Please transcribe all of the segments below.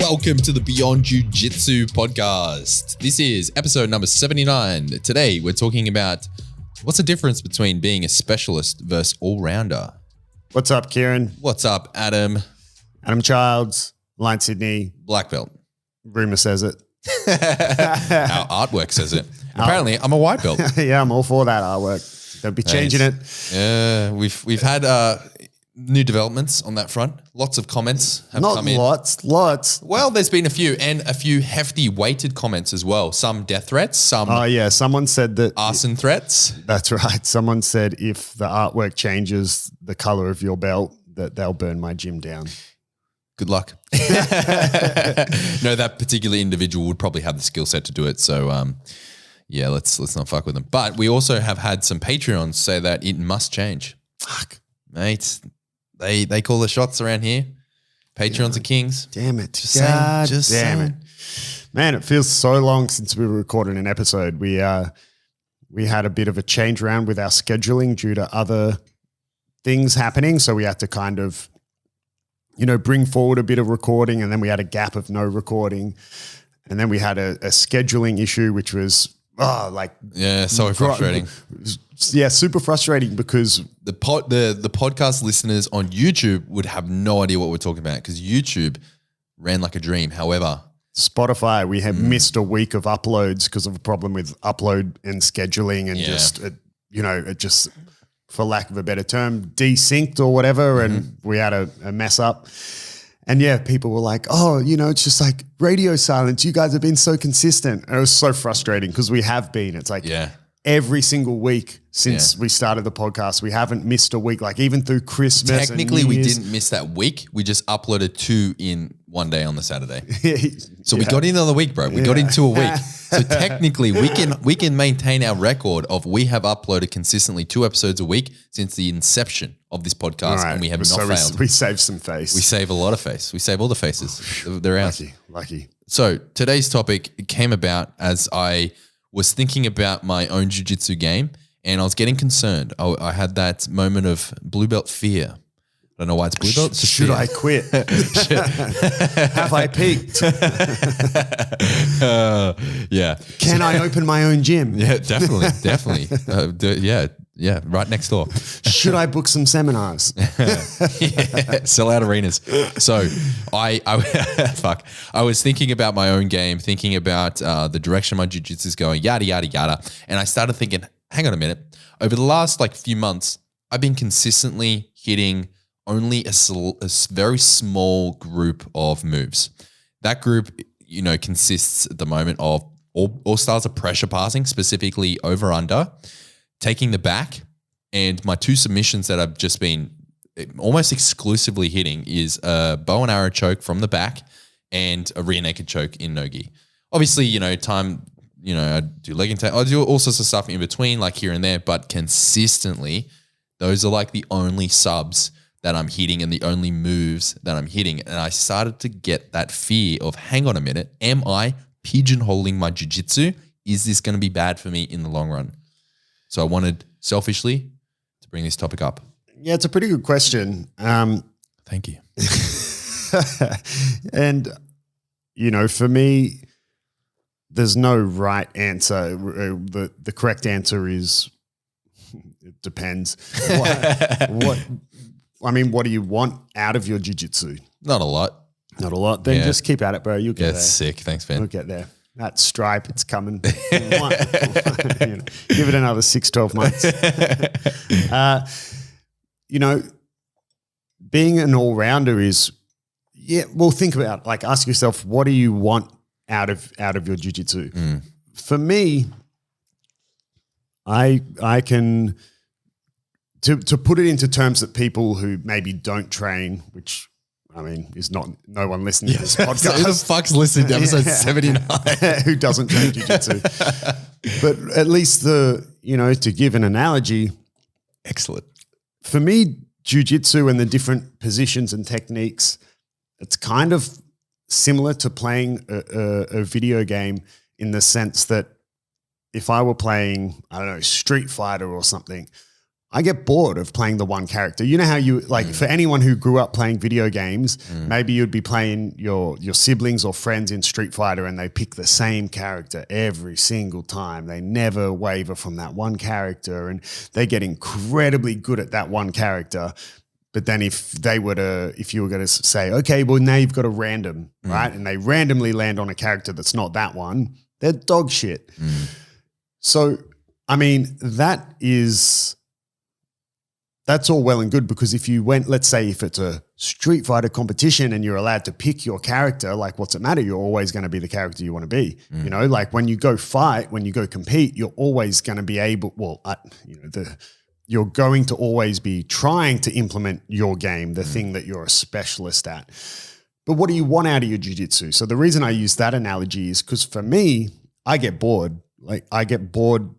Welcome to the Beyond Jiu Jitsu podcast. This is episode number 79. Today, we're talking about what's the difference between being a specialist versus all-rounder. What's up, Kieren? What's up, Adam? Adam Childs, Line Sydney. Black belt. Rumor says it. Our artwork says it. Apparently, I'm a white belt. Yeah, I'm all for that artwork. Don't be changing it. Yeah, we've had new developments on that front. Lots of comments have come in. Lots. Well, there's been a few, and a few hefty weighted comments as well. Some death threats, some someone said that arson threats. That's right. Someone said if the artwork changes the color of your belt, that they'll burn my gym down. Good luck. No, that particular individual would probably have the skill set to do it. So, yeah, let's not fuck with them. But we also have had some Patreons say that it must change. Fuck, mate. They call the shots around here. Patreons are kings. Damn it. Just saying. Man, it feels so long since we recorded an episode. We had a bit of a change around with our scheduling due to other things happening. So we had to kind of, bring forward a bit of recording, and then we had a gap of no recording. And then we had a scheduling issue, which was so frustrating. Yeah, super frustrating because the podcast listeners on YouTube would have no idea what we're talking about because YouTube ran like a dream. However, Spotify, we had missed a week of uploads because of a problem with upload and scheduling, and it just, for lack of a better term, desynced or whatever, and we had a mess up. And yeah, people were like, it's just like radio silence. You guys have been so consistent. And it was so frustrating because we have been. It's like every single week since we started the podcast, we haven't missed a week, like even through Christmas. Technically, we didn't miss that week. We just uploaded 2 in one day on the Saturday. So we got in on the week, bro. We got into a week. So technically, we can maintain our record of we have uploaded consistently 2 episodes a week since the inception of this podcast, and we have not failed. We save some face. We save a lot of face. We save all the faces. They're ours. Lucky. So today's topic came about as I was thinking about my own jiu-jitsu game, and I was getting concerned. I had that moment of blue belt fear. I don't know why it's blue belt. Should I quit? Have I peaked? Yeah. Can I open my own gym? Yeah, definitely. Yeah, right next door. Should I book some seminars? Sell out arenas. So I was thinking about my own game, thinking about the direction my jiu-jitsu is going, yada, yada, yada. And I started thinking, hang on a minute. Over the last few months, I've been consistently hitting only a very small group of moves. That group, consists at the moment of all styles of pressure passing, specifically over under, taking the back, and my 2 submissions that I've just been almost exclusively hitting is a bow and arrow choke from the back and a rear naked choke in no-gi. Obviously, I do leg and tail. I do all sorts of stuff in between, like here and there, but consistently, those are like the only subs that I'm hitting and the only moves that I'm hitting. And I started to get that fear of, hang on a minute, am I pigeonholing my jiu-jitsu? Is this going to be bad for me in the long run? So I wanted selfishly to bring this topic up. Yeah, it's a pretty good question. Thank you. And, for me, there's no right answer. The correct answer is it depends. What do you want out of your jiu-jitsu? Not a lot. Then just keep at it, bro. You'll get there. That's sick. Thanks, man. You'll get there. That stripe, it's coming. Give it another 6-12 months. Being an all-rounder is, think about it. Ask yourself, what do you want out of your jiu-jitsu? For me, I can... To put it into terms that people who maybe don't train, which is no one listening to this podcast. Who the fuck's listening to episode 79? Who doesn't train jiu-jitsu? But at least to give an analogy. Excellent. For me, jiu-jitsu and the different positions and techniques, it's kind of similar to playing a video game in the sense that if I were playing, Street Fighter or something, I get bored of playing the one character. You know how you like for anyone who grew up playing video games, maybe you'd be playing your siblings or friends in Street Fighter and they pick the same character every single time. They never waver from that one character and they get incredibly good at that one character. But then if you were going to say, okay, well now you've got a random, right? And they randomly land on a character that's not that one, they're dog shit. So, I mean, that's all well and good because if you went, let's say if it's a Street Fighter competition and you're allowed to pick your character, like what's it matter? You're always going to be the character you want to be. You know, like when you go fight, when you go compete, you're always going to be able, you're going to always be trying to implement your game, the thing that you're a specialist at. But what do you want out of your jiu-jitsu? So the reason I use that analogy is because for me, I get bored. Like I get bored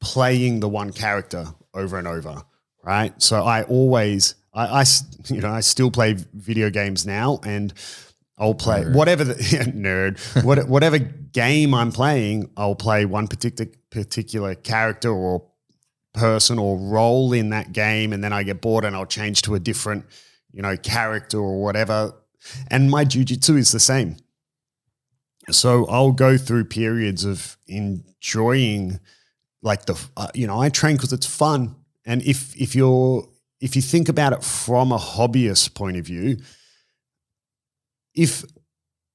playing the one character over and over. Right. So I always, I still play video games now and I'll play whatever whatever game I'm playing, I'll play one particular character or person or role in that game. And then I get bored and I'll change to a different, character or whatever. And my jiu-jitsu is the same. So I'll go through periods of enjoying like I train because it's fun. And if you think about it from a hobbyist point of view, if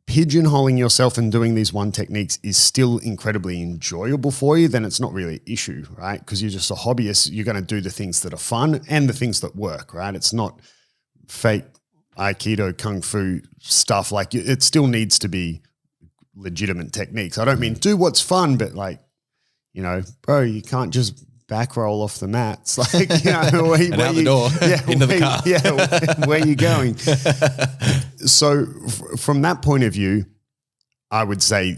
pigeonholing yourself and doing these one techniques is still incredibly enjoyable for you, then it's not really an issue, right? Because you're just a hobbyist. You're going to do the things that are fun and the things that work, right? It's not fake Aikido, Kung Fu stuff. Like it still needs to be legitimate techniques. I don't mean do what's fun, but like, bro, you can't just back roll off the mats, like and out the door, into the car. Where are you going? So from that point of view, I would say,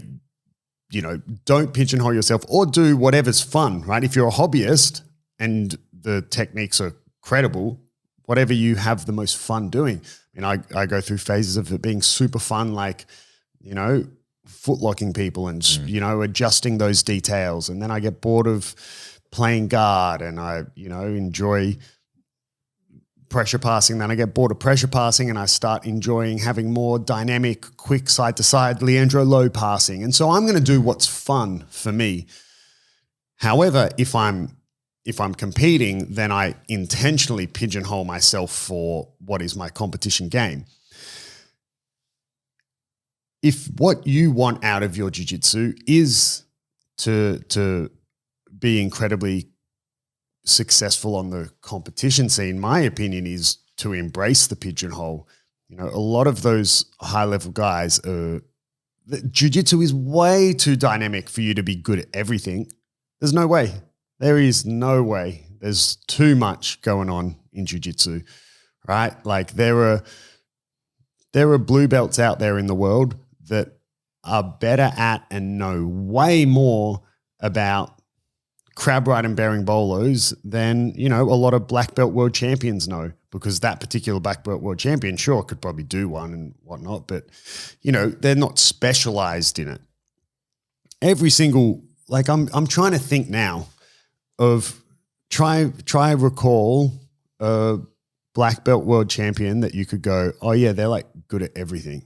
don't pigeonhole yourself or do whatever's fun, right? If you're a hobbyist and the techniques are credible, whatever you have the most fun doing. I go through phases of it being super fun, like foot locking people and adjusting those details, and then I get bored of playing guard and I, enjoy pressure passing. Then I get bored of pressure passing and I start enjoying having more dynamic, quick side to side, Leandro low passing. And so I'm going to do what's fun for me. However, if I'm competing, then I intentionally pigeonhole myself for what is my competition game. If what you want out of your jiu-jitsu is to be incredibly successful on the competition scene, my opinion is to embrace the pigeonhole. A lot of those high-level guys, jiu-jitsu is way too dynamic for you to be good at everything. There's no way. There is no way. There's too much going on in jiu-jitsu, right? Like there are blue belts out there in the world that are better at and know way more about crab ride and bearing bolos than, a lot of black belt world champions know, because that particular black belt world champion, sure, could probably do one and whatnot, but, they're not specialized in it. Every single, like I'm trying to think now of try recall a black belt world champion that you could go, oh yeah, they're like good at everything.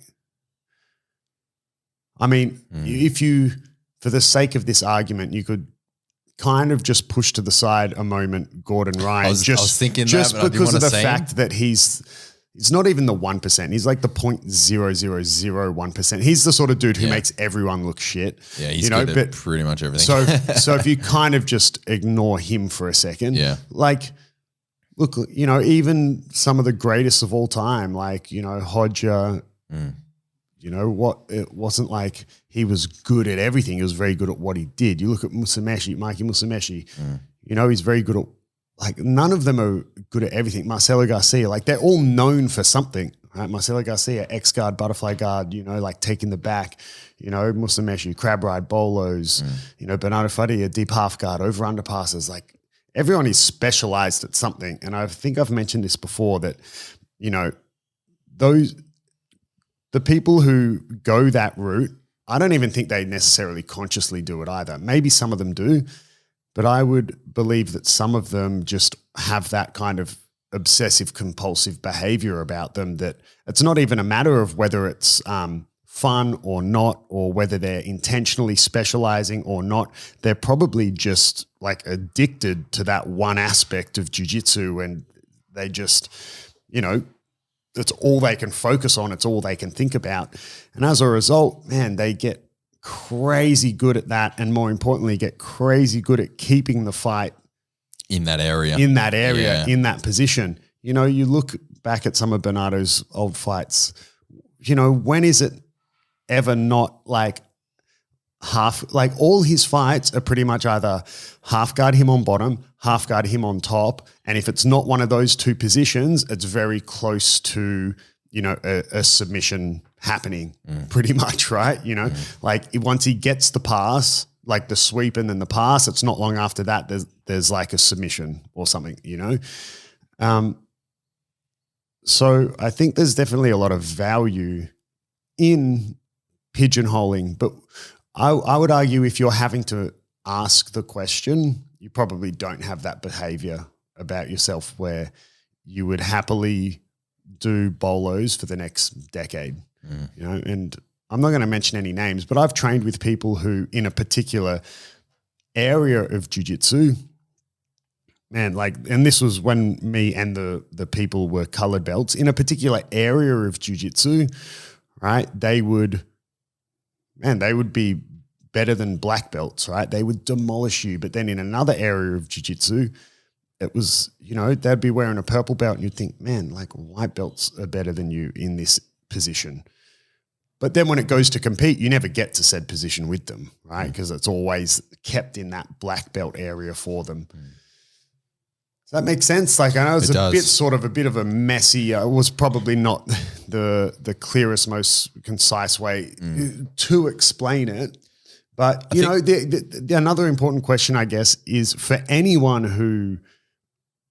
If you, for the sake of this argument, you could kind of just push to the side a moment Gordon Ryan. I was thinking just that, but because of the say fact that he's not even the 1%. He's like the 0.0001%. He's the sort of dude who makes everyone look shit. Yeah, he's good at pretty much everything. So if you kind of just ignore him for a second, like, look, even some of the greatest of all time, like, Hodger, it wasn't like he was good at everything. He was very good at what he did. You look at Mikey Musameshi, he's very good at, like, none of them are good at everything. Marcelo Garcia, like, they're all known for something, right? Marcelo Garcia, X guard, butterfly guard, like taking the back, Musameshi, crab ride, bolos, Bernardo Faria, deep half guard, over underpasses. Like, everyone is specialized at something. And I think I've mentioned this before that, the people who go that route, I don't even think they necessarily consciously do it either. Maybe some of them do, But I would believe that some of them just have that kind of obsessive compulsive behavior about them, that it's not even a matter of whether it's fun or not, or whether they're intentionally specializing or not. They're probably just like addicted to that one aspect of jiu-jitsu, and they just, it's all they can focus on. It's all they can think about. And as a result, man, they get crazy good at that, and more importantly, get crazy good at keeping the fight in that area, in that position. You look back at some of Bernardo's old fights, when is it ever not like half, like all his fights are pretty much either half guard him on bottom, half guard him on top. And if it's not one of those two positions, it's very close to, a submission happening pretty much, right? Like once he gets the pass, like the sweep and then the pass, it's not long after that there's like a submission or something, So I think there's definitely a lot of value in pigeonholing, but I would argue if you're having to ask the question, you probably don't have that behavior about yourself where you would happily do bolos for the next decade, and I'm not going to mention any names, but I've trained with people who in a particular area of jiu-jitsu, man, and this was when me and the people were colored belts, in a particular area of jiu-jitsu, right? They would be better than black belts, right? They would demolish you. But then in another area of jiu-jitsu, it was, they'd be wearing a purple belt and you'd think, man, like white belts are better than you in this position. But then when it goes to compete, you never get to said position with them, right? Because it's always kept in that black belt area for them. Does that make sense? Like I know it's a bit of a messy, it was probably not the clearest, most concise way to explain it. But, the another important question, I guess, is for anyone who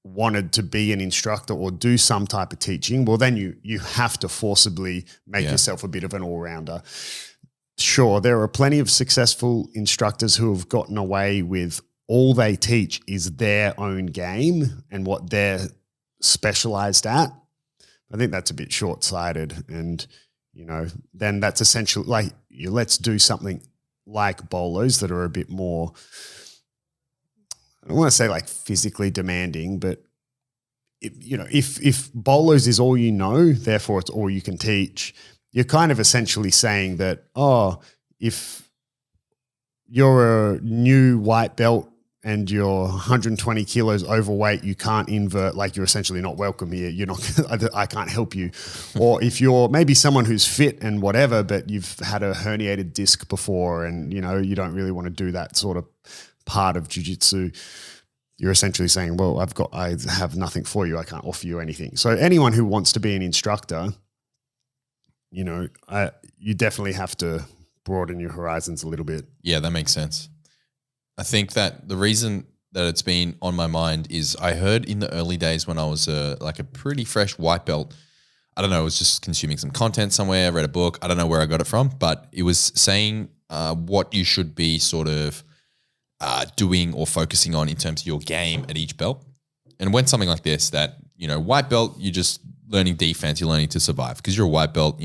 wanted to be an instructor or do some type of teaching, well, then you have to forcibly make yourself a bit of an all-rounder. Sure, there are plenty of successful instructors who have gotten away with all they teach is their own game and what they're specialized at. I think that's a bit short-sighted, and, then that's essentially like, let's do something like bolos that are a bit more, I don't want to say like physically demanding, but if bolos is all you know, therefore it's all you can teach, you're kind of essentially saying that, if you're a new white belt and you're 120 kilos overweight, you can't invert, like you're essentially not welcome here. You're not, I can't help you. Or if you're maybe someone who's fit and whatever, but you've had a herniated disc before and, you don't really want to do that sort of part of jiu-jitsu, you're essentially saying, well, I have nothing for you. I can't offer you anything. So anyone who wants to be an instructor, you definitely have to broaden your horizons a little bit. Yeah, that makes sense. I think that the reason that it's been on my mind is I heard in the early days when I was like a pretty fresh white belt, I don't know, I was just consuming some content somewhere, I read a book, I don't know where I got it from, but it was saying what you should be sort of doing or focusing on in terms of your game at each belt. And when something like this, that, white belt, you're just learning defense, you're learning to survive because you're a white belt,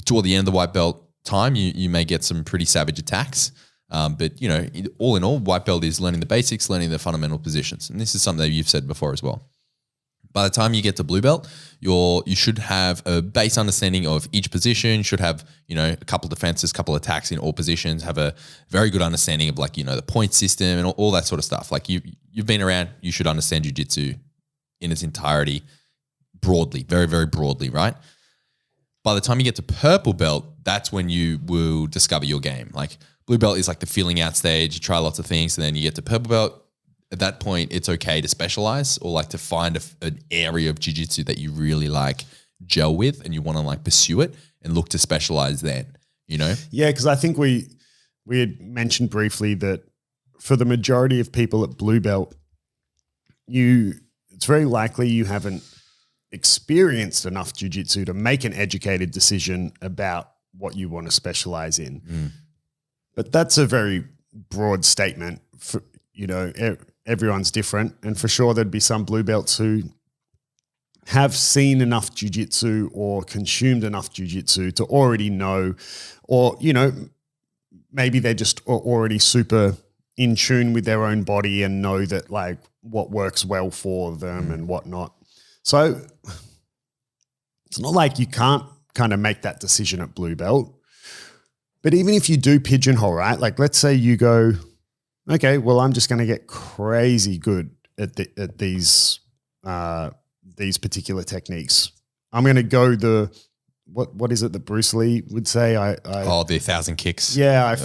toward the end of the white belt time, you may get some pretty savage attacks. But, all in all, white belt is learning the basics, learning the fundamental positions. And this is something that you've said before as well. By the time you get to blue belt, you should have a base understanding of each position, should have, a couple defenses, couple attacks in all positions, have a very good understanding of like, the point system and all that sort of stuff. Like you've been around, you should understand jiu-jitsu in its entirety broadly, very, very broadly, right? By the time you get to purple belt, that's when you will discover your game. Like blue belt is like the feeling out stage. You try lots of things and then you get to purple belt. At that point, it's okay to specialize or like to find an area of jiu-jitsu that you really like gel with and you want to like pursue it and look to specialize then, Yeah, because I think we had mentioned briefly that for the majority of people at blue belt, it's very likely you haven't experienced enough jiu-jitsu to make an educated decision about what you want to specialize in. But that's a very broad statement. everyone's different. And for sure, there'd be some blue belts who have seen enough jiu-jitsu or consumed enough jiu-jitsu to already know, or, maybe they're just already super in tune with their own body and know that like what works well for them and whatnot. So it's not like you can't kind of make that decision at blue belt. But even if you do pigeonhole, right? Like let's say you go, okay, well, I'm just going to get crazy good at these particular techniques. I'm going to go what is it that Bruce Lee would say? The 1,000 kicks. Yeah, I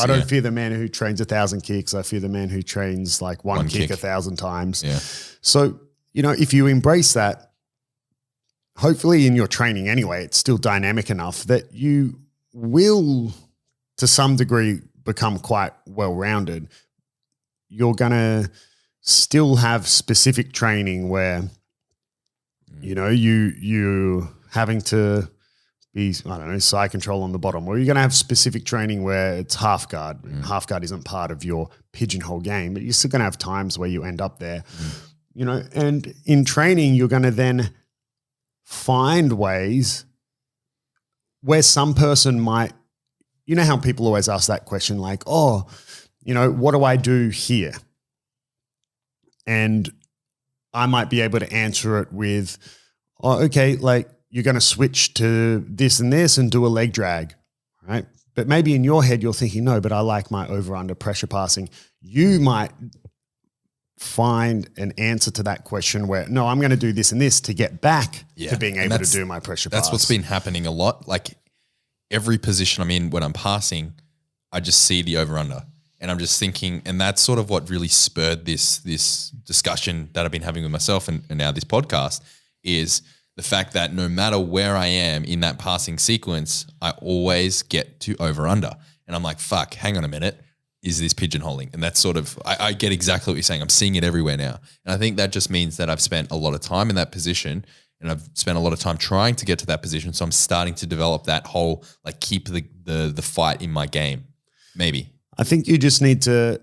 don't fear the man who trains 1,000 kicks. I fear the man who trains like one kick 1,000 times. Yeah. So, if you embrace that, hopefully in your training anyway, it's still dynamic enough that you will, to some degree, become quite well-rounded. You're going to still have specific training where, you having to be, side control on the bottom, or you're going to have specific training where it's half guard. Half guard isn't part of your pigeonhole game, but you're still going to have times where you end up there, and in training, you're going to then find ways where some person might, how people always ask that question, like, what do I do here? And I might be able to answer it with, okay, like you're going to switch to this and this and do a leg drag, right? But maybe in your head, you're thinking, no, but I like my over-under pressure passing. You might find an answer to that question where, no, I'm going to do this and this to get back to being able to do my pressure pass. That's what's been happening a lot. Like every position I'm in when I'm passing, I just see the over-under. And I'm just thinking, and that's sort of what really spurred this discussion that I've been having with myself and now this podcast is the fact that no matter where I am in that passing sequence, I always get to over under. And I'm like, fuck, hang on a minute. Is this pigeonholing? And that's sort of, I get exactly what you're saying. I'm seeing it everywhere now. And I think that just means that I've spent a lot of time in that position and I've spent a lot of time trying to get to that position. So I'm starting to develop that whole, like keep the fight in my game. Maybe. I think you just need to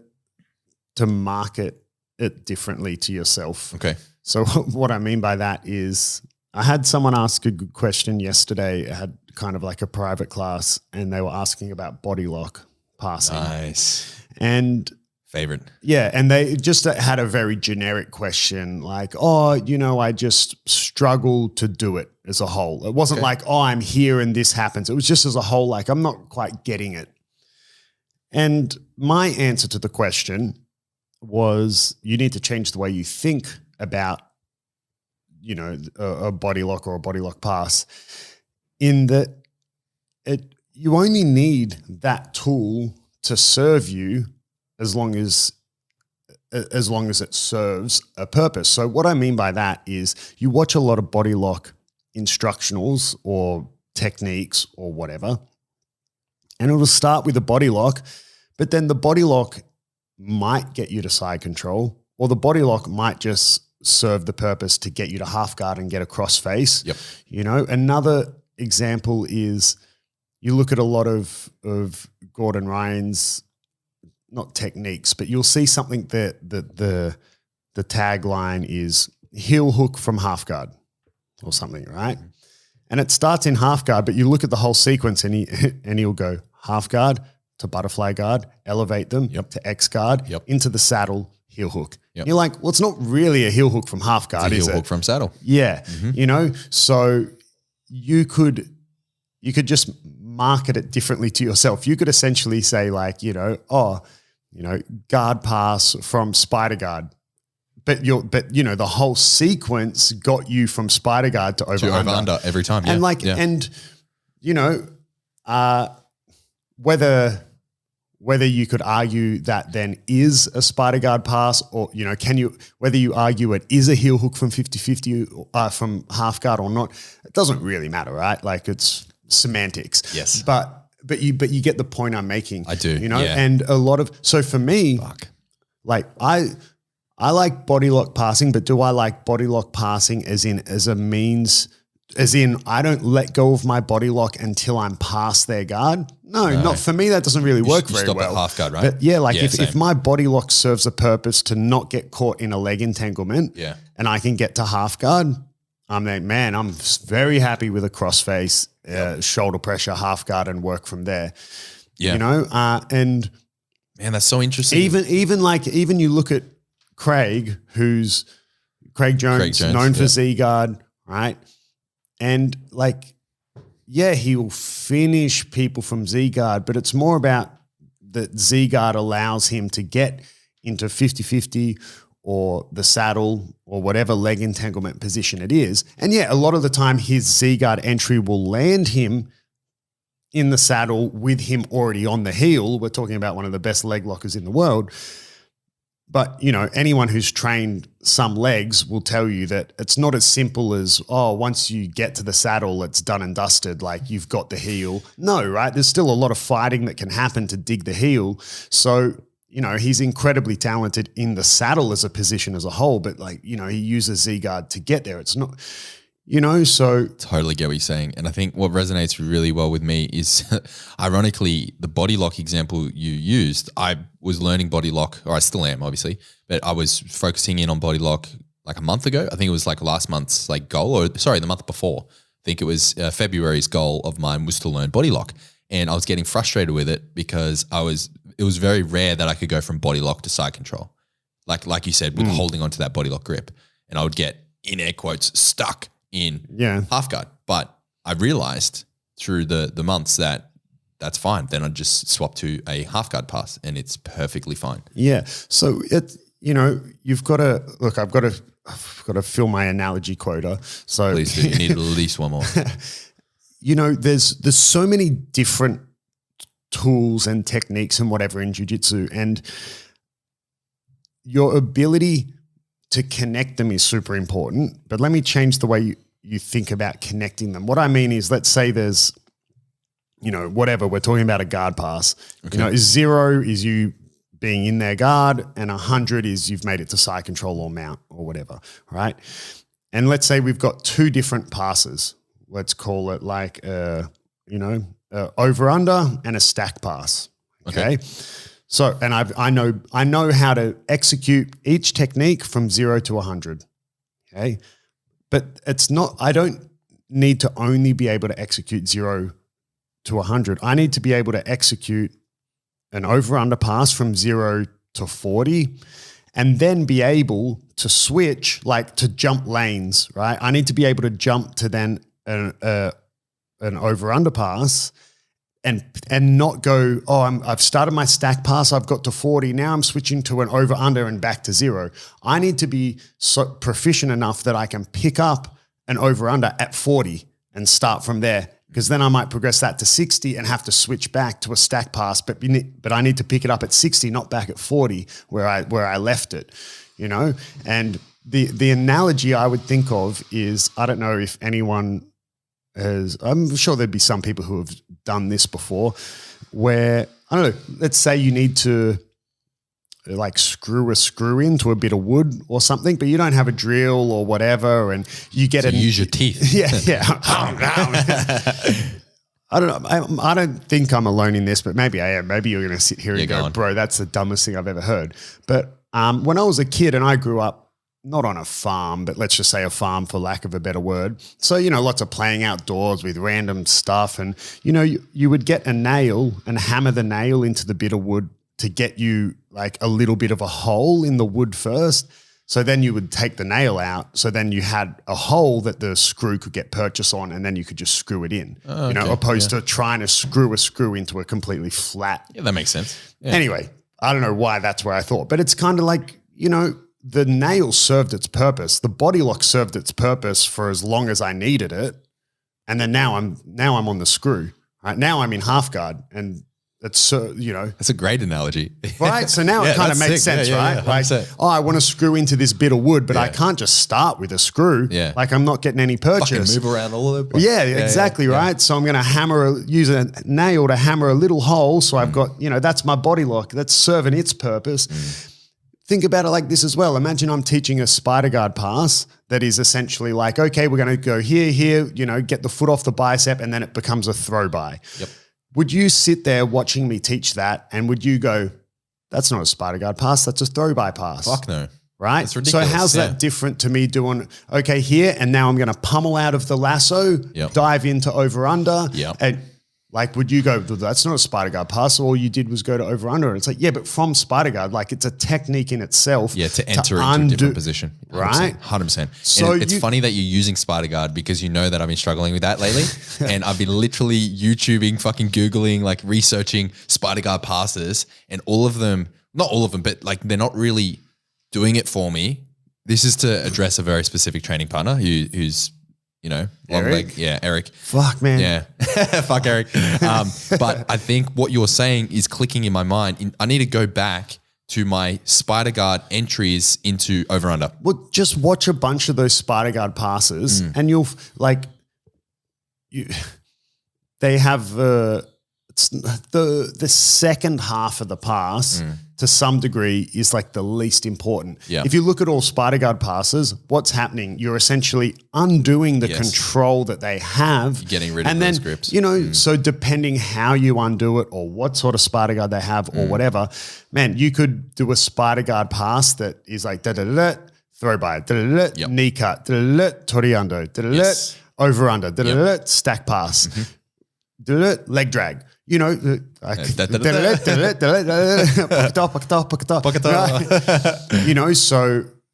market it differently to yourself. Okay. So what I mean by that is I had someone ask a good question yesterday. I had kind of like a private class and they were asking about body lock passing. Nice. And favorite. Yeah. And they just had a very generic question like, I just struggle to do it as a whole. It wasn't like, I'm here and this happens. It was just as a whole, like I'm not quite getting it. And my answer to the question was you need to change the way you think about, a body lock or a body lock pass in that you only need that tool to serve you as long as it serves a purpose. So what I mean by that is you watch a lot of body lock instructionals or techniques or whatever, and it'll start with a body lock, but then the body lock might get you to side control, or the body lock might just serve the purpose to get you to half guard and get a cross face. Yep. Another example is you look at a lot of Gordon Ryan's, not techniques, but you'll see something that the tagline is heel hook from half guard or something, right? And it starts in half guard, but you look at the whole sequence and he'll go half guard to butterfly guard, elevate them to X guard, into the saddle, heel hook. You're like, well, it's not really a heel hook from half guard, it's is a it? heel hook from saddle. Yeah. So you could just market it differently to yourself. You could essentially say like, guard pass from spider guard. But the whole sequence got you from spider guard to over under every time. Yeah. And whether you could argue that then is a spider guard pass or, whether you argue it is a heel hook from 50-50 from half guard or not, it doesn't really matter, right? Like it's semantics. Yes. But you get the point I'm making. I do. And so for me, like I like body lock passing, but do I like body lock passing as a means as in I don't let go of my body lock until I'm past their guard. No, not for me. That doesn't really work very stop well. at half guard, right? But yeah, like if same. my body lock serves a purpose to not get caught in a leg entanglement, and I can get to half guard, I'm like, man, I'm very happy with a crossface, shoulder pressure, half guard, and work from there. Yeah. You know, and man, that's so interesting. Even you look at Craig, who's Craig Jones known for Z guard, right? And like, yeah, he will finish people from Z guard, but it's more about that Z guard allows him to get into 50-50 or the saddle or whatever leg entanglement position it is. And yeah, a lot of the time his Z guard entry will land him in the saddle with him already on the heel. We're talking about one of the best leg lockers in the world. But, you know, anyone who's trained some legs will tell you that it's not as simple as, oh, once you get to the saddle, it's done and dusted, like you've got the heel. No, right? There's still a lot of fighting that can happen to dig the heel. So, you know, he's incredibly talented in the saddle as a position as a whole, but like, you know, he uses Z-guard to get there. It's not, you know, so. Totally get what you're saying. And I think what resonates really well with me is ironically the body lock example you used. I was learning body lock, or I still am obviously, but I was focusing in on body lock like a month ago. I think it was like last month's like goal, or sorry, the month before. I think it was February's goal of mine was to learn body lock. And I was getting frustrated with it because it was very rare that I could go from body lock to side control. Like you said, with holding onto that body lock grip. And I would get, in air quotes, stuck in half guard. But I realized through the months that that's fine. Then I just swap to a half guard pass and it's perfectly fine. Yeah. So you know, you've got to look, I've got to fill my analogy quota. So please do. You need at least one more. You know, there's so many different tools and techniques and whatever in jiu-jitsu, and your ability to connect them is super important. But let me change the way you think about connecting them. What I mean is, let's say there's, you know, whatever, we're talking about a guard pass. Okay. You know, 0 is you being in their guard and 100 is you've made it to side control or mount or whatever, right? And let's say we've got 2 different passes. Let's call it like, over under and a stack pass. Okay. So, and I know how to execute each technique from 0 to 100. Okay. But it's not, I don't need to only be able to execute 0 to 100. I need to be able to execute an over under pass from 0 to 40 and then be able to switch, like to jump lanes, right? I need to be able to jump to then an over under pass and not go, I've started my stack pass, I've got to 40, now I'm switching to an over under and back to 0. I need to be so proficient enough that I can pick up an over under at 40 and start from there, because then I might progress that to 60 and have to switch back to a stack pass, but I need to pick it up at 60, not back at 40 where I left it, you know? And the analogy I would think of is, I don't know if anyone I'm sure there'd be some people who have done this before, where, I don't know, let's say you need to like screw a screw into a bit of wood or something, but you don't have a drill or whatever, and you get use your teeth. Yeah. I don't know. I don't think I'm alone in this, but maybe I am. Maybe you're going to sit here and go, bro, that's the dumbest thing I've ever heard. But when I was a kid and I grew up, not on a farm, but let's just say a farm for lack of a better word. So, you know, lots of playing outdoors with random stuff. And, you know, you would get a nail and hammer the nail into the bit of wood to get you like a little bit of a hole in the wood first. So then you would take the nail out. So then you had a hole that the screw could get purchase on, and then you could just screw it in, you know, opposed to trying to screw a screw into a completely flat. Yeah, that makes sense. Yeah. Anyway, I don't know why that's where I thought, but it's kind of like, you know, the nail served its purpose. The body lock served its purpose for as long as I needed it. And then now I'm on the screw. Right? Now I'm in half guard, and it's, you know. That's a great analogy. Right? So now it kind of makes sense, right? Like, I want to screw into this bit of wood, but I can't just start with a screw. Yeah. Like, I'm not getting any purchase. Fucking move around all over the place. Yeah, exactly, right? So I'm going to use a nail to hammer a little hole. So I've got, you know, that's my body lock. That's serving its purpose. think about it like this as well. Imagine I'm teaching a spider guard pass that is essentially like, okay, we're going to go here, get the foot off the bicep, and then it becomes a throw by. Yep. Would you sit there watching me teach that, and would you go, that's not a spider guard pass, that's a throw by pass? Fuck no. Right? That's ridiculous. So how's that different to me doing, okay, here, and now I'm going to pummel out of the lasso, dive into over under, and like, would you go, that's not a spider guard pass, all you did was go to over under? And it's like, yeah, but from spider guard, like it's a technique in itself. Yeah, to enter into a different position. 100%, right? 100%. So and it's funny that you're using spider guard because you know that I've been struggling with that lately. And I've been literally YouTubing, fucking Googling, like researching spider guard passes, and all of them, not all of them, but like they're not really doing it for me. This is to address a very specific training partner who's, long Eric? leg. Yeah, Eric. Fuck, man. Yeah. Fuck Eric. But I think what you're saying is clicking in my mind. I need to go back to my spider guard entries into over under. Well, just watch a bunch of those spider guard passes and they have the second half of the pass to some degree is like the least important. Yeah. If you look at all spider guard passes, what's happening? You're essentially undoing the control that they have. You're getting rid of those grips. So depending how you undo it or what sort of spider guard they have or whatever, man, you could do a spider guard pass that is like da-da-da-da, throw by, da-da-da-da, knee cut, da-da-da-da, toriando, da-da-da-da, over under, da-da-da-da, stack pass, da-da-da-da, leg drag. So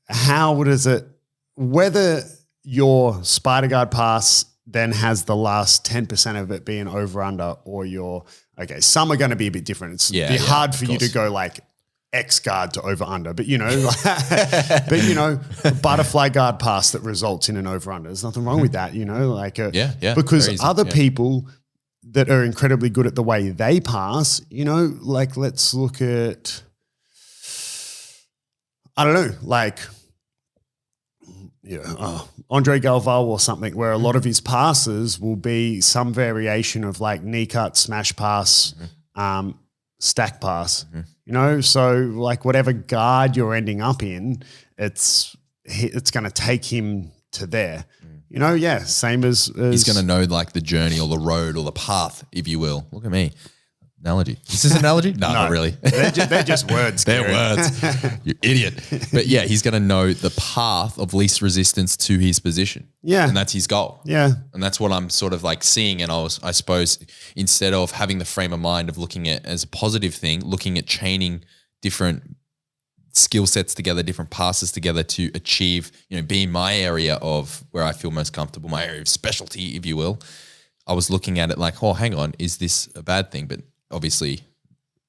how does it, whether your spider guard pass then has the last 10% of it being over under or some are going to be a bit different. It's hard for you to go like X guard to over under, but butterfly guard pass that results in an over under. There's nothing wrong with that, because other people that are incredibly good at the way they pass, like let's look at, I don't know, like, Andre Galval or something where a lot of his passes will be some variation of like knee cut, smash pass, stack pass, so like whatever guard you're ending up in, it's going to take him to there. Same as he's going to know like the journey or the road or the path, if you will. Look at me. Analogy. Is this an analogy? No, not really. They're just words. They're words. You idiot. But yeah, he's going to know the path of least resistance to his position. Yeah. And that's his goal. Yeah. And that's what I'm sort of like seeing. And I suppose instead of having the frame of mind of looking at as a positive thing, looking at chaining different skill sets together, different passes together to achieve, be in my area of where I feel most comfortable, my area of specialty, if you will. I was looking at it like, oh, hang on, is this a bad thing? But obviously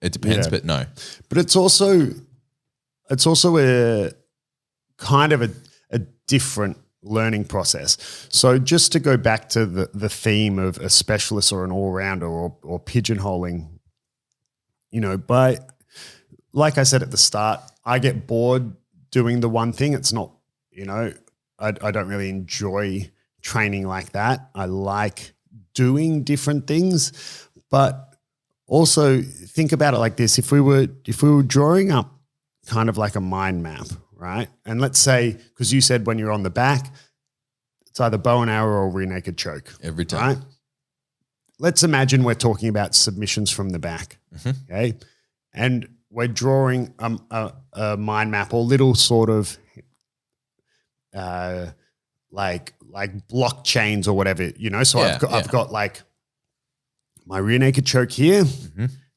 it depends, but no. But it's also a kind of a different learning process. So just to go back to the theme of a specialist or an all-rounder or pigeonholing, like I said at the start, I get bored doing the one thing. It's not, I don't really enjoy training like that. I like doing different things, but also think about it like this. If we were drawing up kind of like a mind map, right? And let's say, because you said when you're on the back, it's either bow and arrow or rear naked choke. Every time. Right? Let's imagine we're talking about submissions from the back, okay? And we're drawing a mind map or little sort of like blockchains or whatever, So I've got like my rear naked choke here,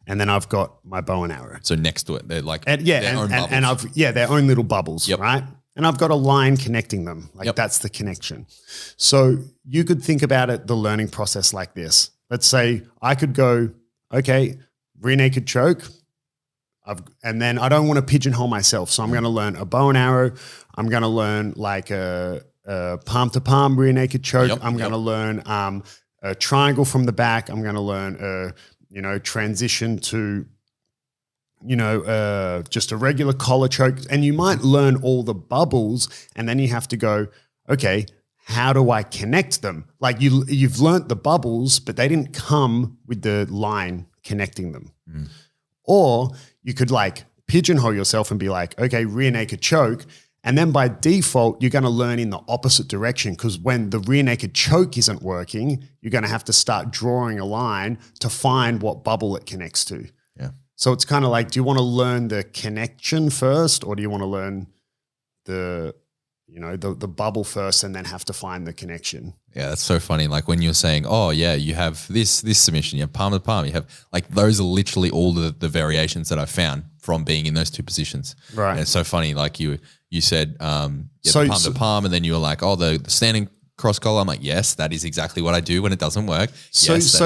and then I've got my bow and arrow. So next to it, they're like their own bubbles. Their own little bubbles, right? And I've got a line connecting them. Like that's the connection. So you could think about it, the learning process like this. Let's say I could go, okay, rear naked choke. And then I don't want to pigeonhole myself. So I'm going to learn a bow and arrow. I'm going to learn like a palm to palm rear naked choke. I'm going to learn a triangle from the back. I'm going to learn transition to, just a regular collar choke. And you might learn all the bubbles, and then you have to go, okay, how do I connect them? Like you've learnt the bubbles, but they didn't come with the line connecting them. Or you could like pigeonhole yourself and be like, okay, rear naked choke. And then by default, you're going to learn in the opposite direction, because when the rear naked choke isn't working, you're going to have to start drawing a line to find what bubble it connects to. Yeah. So it's kind of like, do you want to learn the connection first, or do you want to learn the bubble first and then have to find the connection? Yeah, that's so funny. Like when you're saying, oh yeah, you have this submission, you have palm to palm, you have like those are literally all the variations that I've found from being in those two positions. Right. And it's so funny. Like you said, palm to palm, and then you were like, oh, the standing cross collar. I'm like, yes, that is exactly what I do when it doesn't work. So just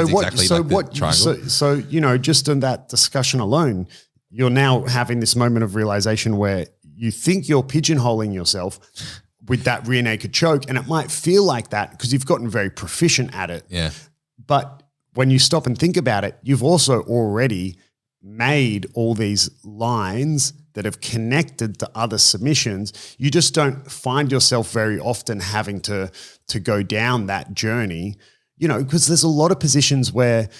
in that discussion alone, you're now having this moment of realization where you think you're pigeonholing yourself with that rear naked choke, and it might feel like that because you've gotten very proficient at it. Yeah. But when you stop and think about it, you've also already made all these lines that have connected to other submissions. You just don't find yourself very often having to go down that journey, because there's a lot of positions where,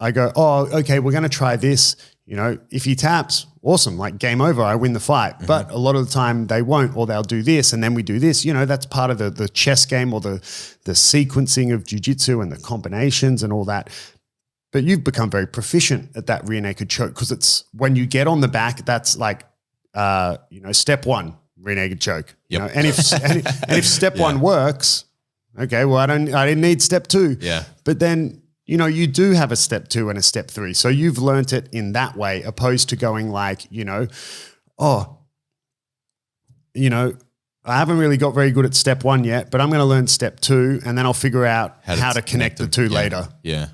I go, oh, okay, we're going to try this. If he taps, awesome, like game over, I win the fight. Mm-hmm. But a lot of the time they won't, or they'll do this and then we do this. That's part of the chess game, or the sequencing of jiu-jitsu and the combinations and all that. But you've become very proficient at that rear naked choke, because it's when you get on the back, that's like, step one, rear naked choke. Yep. And if step one works, okay, well, I didn't need step two. Yeah. But then, you do have a step two and a step three. So you've learnt it in that way, opposed to going like, I haven't really got very good at step one yet, but I'm going to learn step two, and then I'll figure out how to connect the two later. Yeah.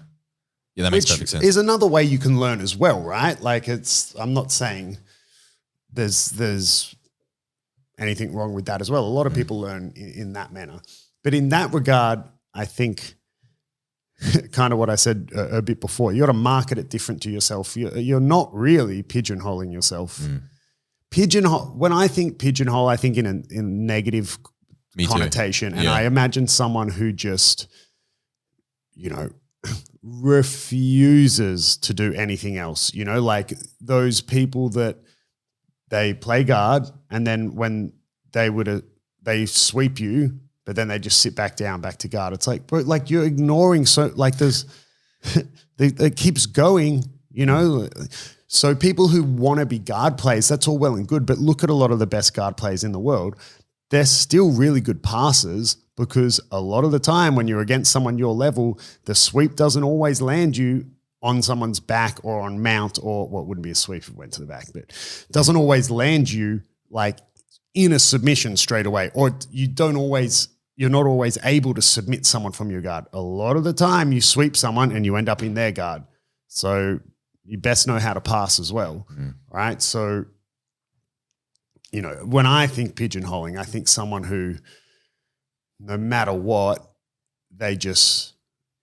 Yeah, that makes perfect sense. Is another way you can learn as well, right? Like I'm not saying there's anything wrong with that as well. A lot of people learn in that manner. But in that regard, I think kind of what I said a bit before, you got to market it different to yourself. You're not really pigeonholing yourself. Pigeonhole. When I think pigeonhole, I think in a negative connotation. And I imagine someone who just, refuses to do anything else, like those people that they play guard, and then when they sweep you, but then they just sit back to guard. It's like, bro, like you're ignoring, so like there's, it keeps going, So people who want to be guard players, that's all well and good, but look at a lot of the best guard players in the world. They're still really good passers, because a lot of the time when you're against someone your level, the sweep doesn't always land you on someone's back or on mount, or what wouldn't be a sweep if it went to the back, but doesn't always land you like in a submission straight away, or you're not always able to submit someone from your guard. A lot of the time you sweep someone and you end up in their guard. So you best know how to pass as well, right? So, when I think pigeonholing, I think someone who, no matter what, they just,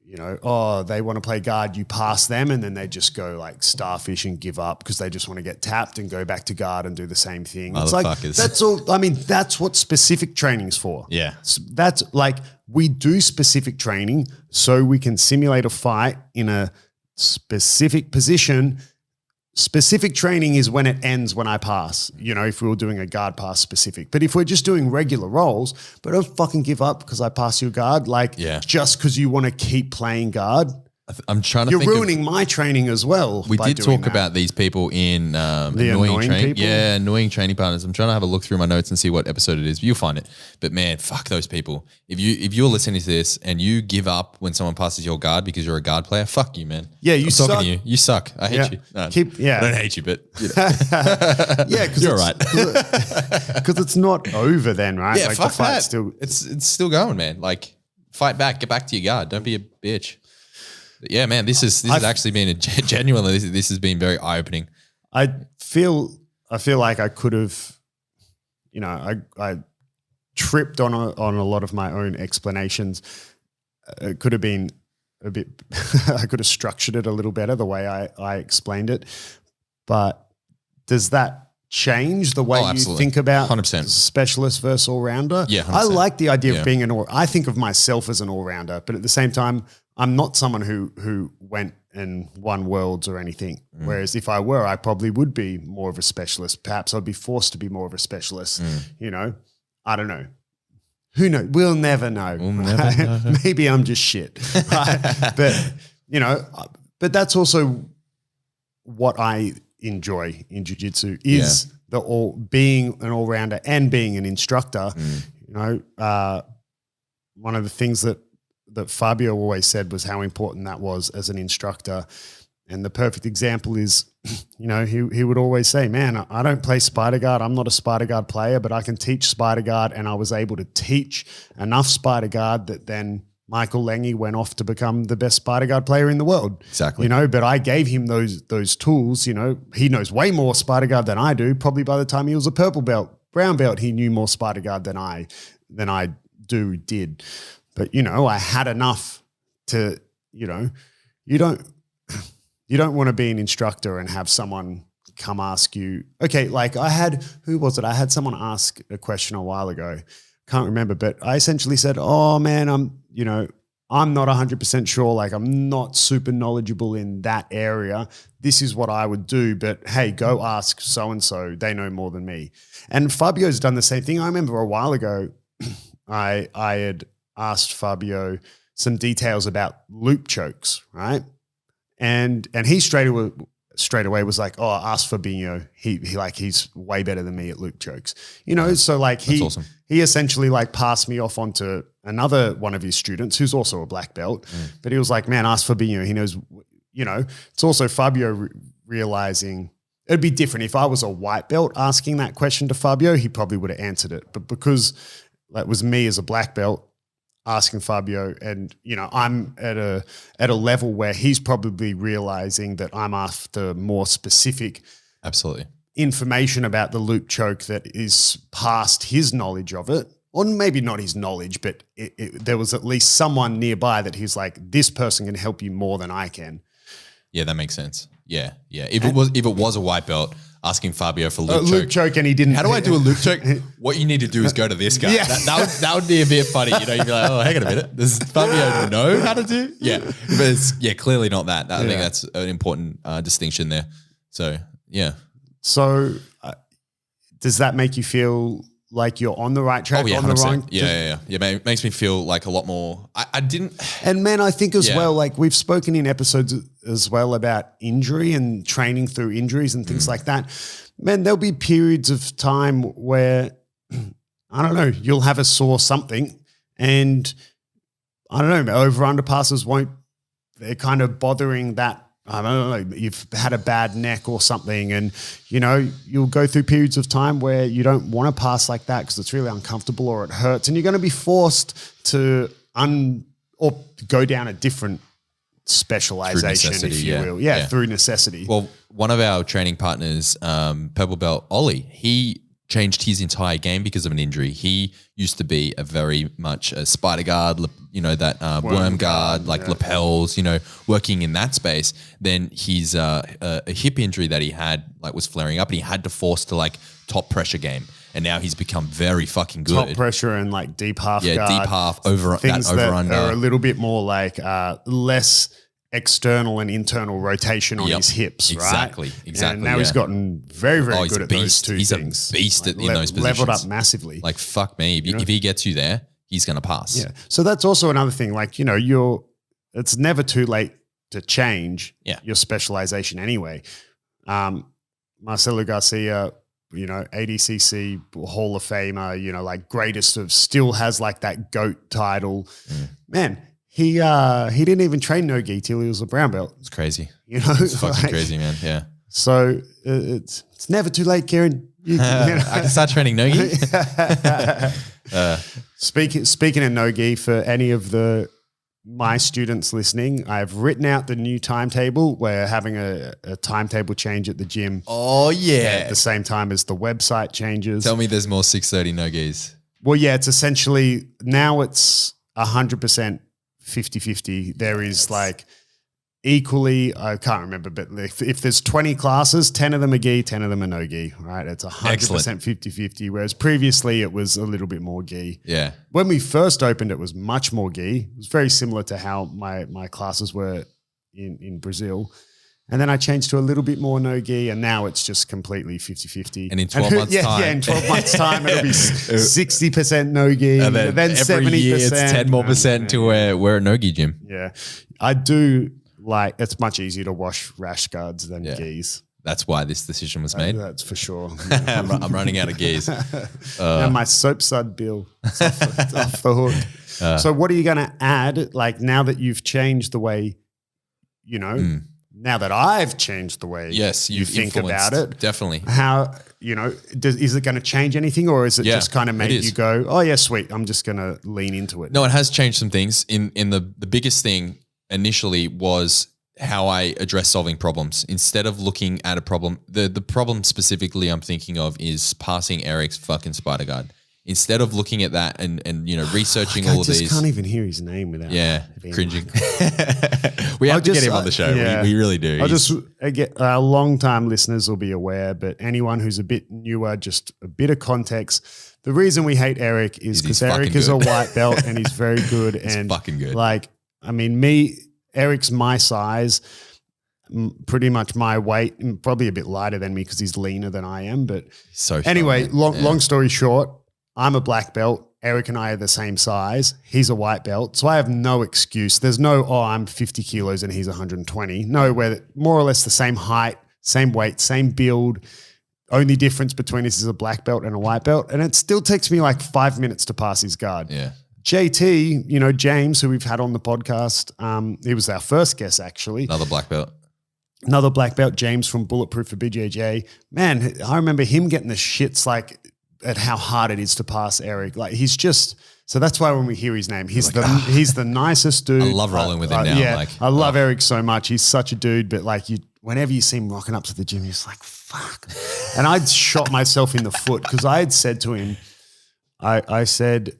they want to play guard, you pass them, and then they just go like starfish and give up because they just want to get tapped and go back to guard and do the same thing. It's like, that's all. I mean, that's what specific training's for. Yeah. That's like, we do specific training so we can simulate a fight in a specific position. Specific training is when it ends when I pass, if we were doing a guard pass specific. But if we're just doing regular rolls, but don't fucking give up because I pass your guard, just because you want to keep playing guard. I'm trying to You're ruining my training as well. We did talk about these people in the annoying training. People? Yeah, annoying training partners. I'm trying to have a look through my notes and see what episode it is. You'll find it. But man, fuck those people. If you're listening to this and you give up when someone passes your guard because you're a guard player, fuck you, man. Yeah, you suck. Talking to you. You suck. I hate you. No, I don't hate you, but yeah, because you're right. Because it's not over then, right? Yeah, like fuck the fight's that. Still, it's still going, man. Like fight back, get back to your guard. Don't be a bitch. But yeah, man, this has actually been genuinely. This has been very eye opening. I feel like I could have, I tripped on a lot of my own explanations. It could have been a bit. I could have structured it a little better the way I explained it. But does that change the way you think about 100%. Specialist versus all rounder? Yeah, 100%. I like the idea of being I think of myself as an all rounder, but at the same time, I'm not someone who went and won worlds or anything. Whereas if I were, I probably would be more of a specialist. Perhaps I'd be forced to be more of a specialist. You know, I don't know. Who knows? We'll never know. Maybe I'm just shit. Right? But, you know, but that's also what I enjoy in jiu-jitsu is being an all-rounder and being an instructor. You know, one of the things that Fabio always said was how important that was as an instructor. And the perfect example is, you know, he would always say, man, I don't play Spider Guard. I'm not a Spider Guard player, but I can teach Spider Guard. And I was able to teach enough Spider Guard that then Michael Lange went off to become the best Spider Guard player in the world. Exactly. You know, but I gave him those tools. You know, he knows way more Spider Guard than I do. Probably by the time he was a purple belt, brown belt, he knew more Spider Guard than I did. But, you know, I had enough to, you know, you don't want to be an instructor and have someone come ask you, okay, like who was it? I had someone ask a question a while ago. Can't remember, but I essentially said, oh man, I'm not 100% sure. Like I'm not super knowledgeable in that area. This is what I would do, but hey, go ask so-and-so. They know more than me. And Fabio's done the same thing. I remember a while ago, I had asked Fabio some details about loop chokes, right? And he straight away was like, oh, ask Fabinho. He's way better than me at loop chokes. You know, so like That's awesome. He essentially like passed me off onto another one of his students who's also a black belt. But he was like, man, ask Fabinho. He knows, you know. It's also Fabio realizing it'd be different if I was a white belt asking that question to Fabio, he probably would have answered it. But because that was me as a black belt asking Fabio, and you know, I'm at a level where he's probably realizing that I'm after more specific information about the loop choke that is past his knowledge of it, or maybe not his knowledge, but there was at least someone nearby that he's like, this person can help you more than I can. Yeah, that makes sense. Yeah. If it was a white belt asking Fabio for loop choke, and he didn't. How do I do a loop choke? What you need to do is go to this guy. Yeah. That would be a bit funny. You know, you'd be like, oh, hang on a minute. Does Fabio know how to do? Yeah, but it's clearly not that. I think that's an important distinction there. So yeah. So does that make you feel like you're on the right track? Oh yeah, on the 100%. right? Yeah. It makes me feel like a lot more. I didn't. And man, I think as well, like we've spoken in episodes as well about injury and training through injuries and things like that. Man, there'll be periods of time where, I don't know, you'll have a sore something and I don't know, over underpasses they're kind of bothering that. I don't know, you've had a bad neck or something and, you know, you'll go through periods of time where you don't want to pass like that because it's really uncomfortable or it hurts and you're going to be forced to or go down a different specialization, if you will. Yeah, through necessity. Well, one of our training partners, Purple Belt Ollie, he changed his entire game because of an injury. He used to be a very much a spider guard, you know, that worm guard, like lapels, you know, working in that space. Then his a hip injury that he had like was flaring up and he had to force to like top pressure game. And now he's become very fucking good. Top pressure and like deep half guard. Yeah, deep half, over things that over under. Are a little bit more like less external and internal rotation on his hips, exactly, right? Exactly. And now he's gotten very, very good at those two things. He's a beast in those positions. Leveled up massively. Like, fuck me. If he gets you there, he's going to pass. Yeah. So that's also another thing. Like, you know, it's never too late to change your specialization anyway. Marcelo Garcia, you know, ADCC Hall of Famer, you know, like greatest of, still has like that GOAT title. Man, he didn't even train no-gi till he was a brown belt. It's crazy. You know, it's fucking crazy, man. Yeah. So it's never too late, Kieren. I can start training no-gi. Speaking of no-gi, for any of my students listening, I've written out the new timetable. We're having a timetable change at the gym. Oh, yeah. At the same time as the website changes. Tell me there's more 6:30 no-gis. Well, yeah, it's essentially, now it's 100% 50-50. There is like equally, I can't remember, but if there's 20 classes, 10 of them are gi, 10 of them are no gi, right? It's 100% 50-50, whereas previously it was a little bit more gi. Yeah. When we first opened, it was much more gi. It was very similar to how my classes were in Brazil. And then I changed to a little bit more no-gi, and now it's just completely 50-50. And in 12 months' time. Yeah, in 12 months' time, it'll be 60% no-gi. And then every 70%. year it's 10 more percent to where we're a no-gi gym. Yeah. I do like, it's much easier to wash rash guards than gis. That's why this decision was made. That's for sure. I'm running out of gis. And my soap sud bill is off the hook. So what are you going to add, like now that you've changed the way, now that I've changed the way you think about it, definitely. How, is it going to change anything, or is it just kind of make you go, oh yeah, sweet, I'm just going to lean into it? No, it has changed some things. In the biggest thing initially was how I address solving problems. Instead of looking at a problem, the problem specifically I'm thinking of is passing Eric's fucking spider guard. Instead of looking at that and researching all of these. I just can't even hear his name without cringing. We have to get him on the show. Yeah. We really do. Our long-time listeners will be aware, but anyone who's a bit newer, just a bit of context. The reason we hate Eric is because Eric is a white belt and he's very good. He's fucking good. Like, I mean, Eric's my size, pretty much my weight, probably a bit lighter than me because he's leaner than I am. But anyway, long story short, I'm a black belt. Eric and I are the same size. He's a white belt. So I have no excuse. There's no, I'm 50 kilos and he's 120. No, we're more or less the same height, same weight, same build. Only difference between us is a black belt and a white belt. And it still takes me like 5 minutes to pass his guard. Yeah. JT, James, who we've had on the podcast, he was our first guest actually. Another black belt, James from Bulletproof for BJJ. Man, I remember him getting the shits like at how hard it is to pass Eric. Like he's just, so that's why when we hear his name, he's he's the nicest dude. I love rolling with him now. Yeah, I love Eric so much. He's such a dude, but like whenever you see him rocking up to the gym, you're just like, fuck. And I'd shot myself in the foot because I had said to him, I said,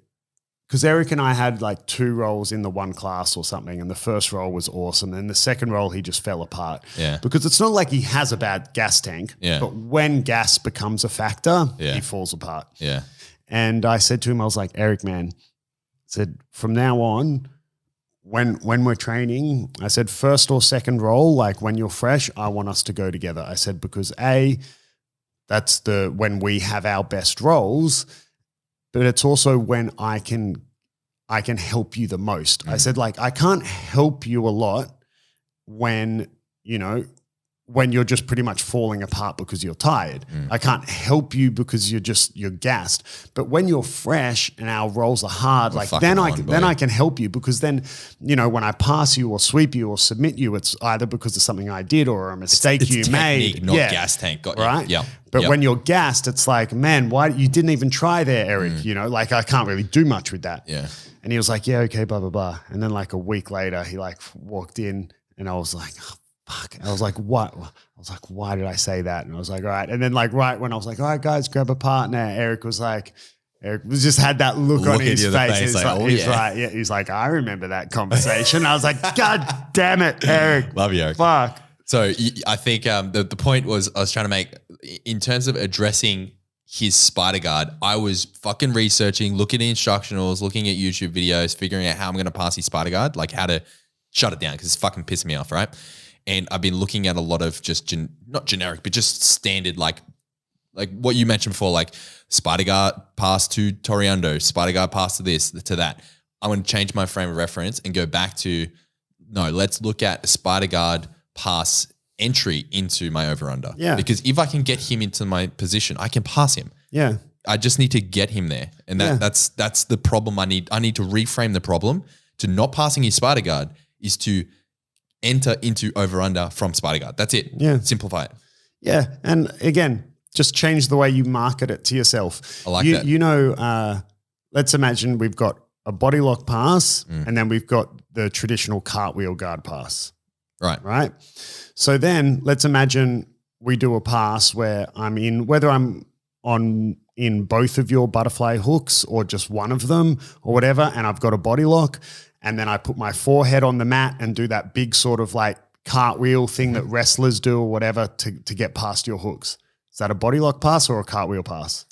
because Eric and I had like 2 roles in the one class or something, and the first role was awesome. And the second role, he just fell apart. Yeah. Because it's not like he has a bad gas tank, but when gas becomes a factor, he falls apart. Yeah. And I said to him, I was like, Eric, man, I said, from now on, when we're training, I said, first or second role, like when you're fresh, I want us to go together. I said, because that's when we have our best roles, but it's also when I can help you the most. I said, like, I can't help you a lot when you're just pretty much falling apart because you're tired. I can't help you because you're gassed. But when you're fresh and our roles are hard, then I can help you, because then, when I pass you or sweep you or submit you, it's either because of something I did or a mistake you made. Not gas tank. Got you. Right? Yeah. But when you're gassed, it's like, man, why you didn't even try there, Eric? Like I can't really do much with that. Yeah. And he was like, yeah, okay, blah, blah, blah. And then like a week later, he like walked in and I was like, oh, fuck. I was like, what? I was like, why did I say that? And I was like, all right. And then like right when I was like, all right, guys, grab a partner, Eric just had that look on his face. He's like, he's like, I remember that conversation. I was like, God damn it, Eric. Love you, Eric. Fuck. So I think the point was I was trying to make, in terms of addressing his spider guard, I was fucking researching, looking at instructionals, looking at YouTube videos, figuring out how I'm going to pass his spider guard, like how to shut it down, because it's fucking pissing me off, right? And I've been looking at a lot of just not generic, but just standard, like what you mentioned before, like spider guard pass to Toriando, spider guard pass to this, to that. I'm going to change my frame of reference and go back to, no, let's look at a spider guard pass entry into my over-under. Yeah. Because if I can get him into my position, I can pass him. Yeah. I just need to get him there. And that's the problem I need. I need to reframe the problem to not passing his spider guard is to enter into over-under from spider guard. That's it. Yeah. Simplify it. Yeah. And again, just change the way you market it to yourself. I like that. Let's imagine we've got a body lock pass and then we've got the traditional cartwheel guard pass. Right. So then let's imagine we do a pass where whether I'm in both of your butterfly hooks or just one of them or whatever, and I've got a body lock, and then I put my forehead on the mat and do that big sort of like cartwheel thing that wrestlers do or whatever to get past your hooks. Is that a body lock pass or a cartwell pass?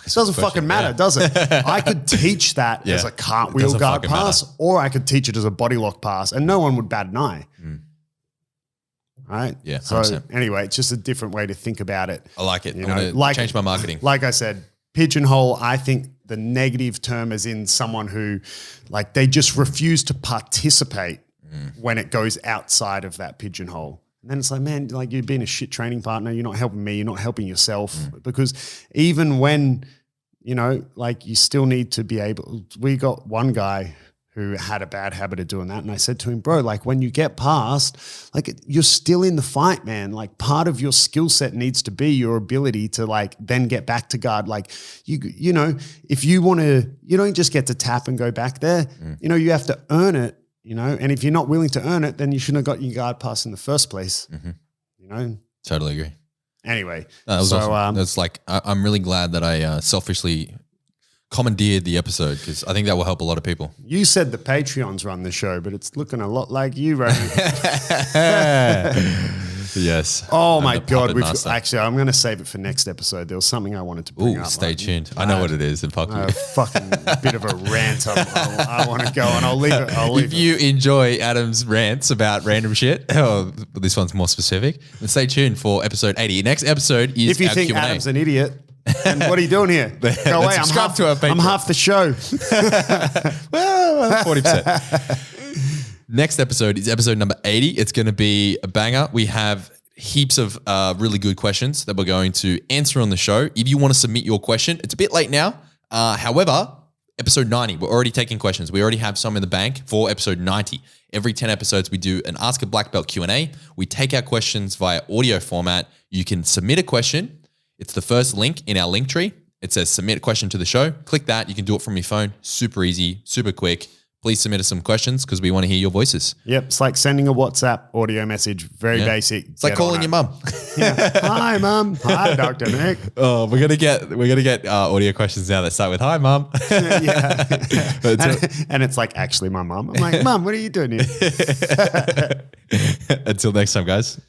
It doesn't fucking matter, does it? I could teach that as a cartwheel guard pass, or I could teach it as a body lock pass, and no one would bat an eye. right? Yeah, So 100%. anyway, it's just a different way to think about it. I like it. You I'm know, going to change my marketing. Like I said, pigeonhole, I think the negative term is in someone who like they just refuse to participate when it goes outside of that pigeonhole. And then it's like, man, like you're being a shit training partner. You're not helping me. You're not helping yourself because even when, you know, like you still need to be able, we got one guy who had a bad habit of doing that. And I said to him, bro, like when you get past, like you're still in the fight, man. Like part of your skill set needs to be your ability to like then get back to guard. Like you know, if you want to, you don't just get to tap and go back there. You know, you have to earn it, you know, and if you're not willing to earn it, then you shouldn't have got your guard pass in the first place, you know? Totally agree. Anyway. That was so, awesome. That's like, I'm really glad that I selfishly commandeered the episode because I think that will help a lot of people. You said the Patreons run the show, but it's looking a lot like you, Roman. Yes. Oh my God. Actually, I'm going to save it for next episode. There was something I wanted to bring up. Stay tuned. I know what it is. And fuck you. A fucking bit of a rant. I want to go and I'll leave it. If you enjoy Adam's rants about random shit, this one's more specific, then stay tuned for episode 80. Next episode is if you our think Q&A. Adam's an idiot, and what are you doing here? Go away. subscribe to our Patreon. I'm half the show. Well, 40%. Next episode is episode number 80. It's going to be a banger. We have heaps of really good questions that we're going to answer on the show. If you want to submit your question, it's a bit late now. However, episode 90, we're already taking questions. We already have some in the bank for episode 90. Every 10 episodes, we do an Ask a Black Belt Q&A. We take our questions via audio format. You can submit a question. It's the first link in our link tree. It says submit a question to the show. Click that. You can do it from your phone. Super easy, super quick. Please submit us some questions because we want to hear your voices. Yep. It's like sending a WhatsApp audio message. Very basic. It's like calling your mum. Hi, Mum. Hi, Dr. Nick. Oh, we're gonna get audio questions now that start with "Hi, Mum." Yeah. And it's like actually my mum. I'm like, Mum, what are you doing here? Until next time, guys.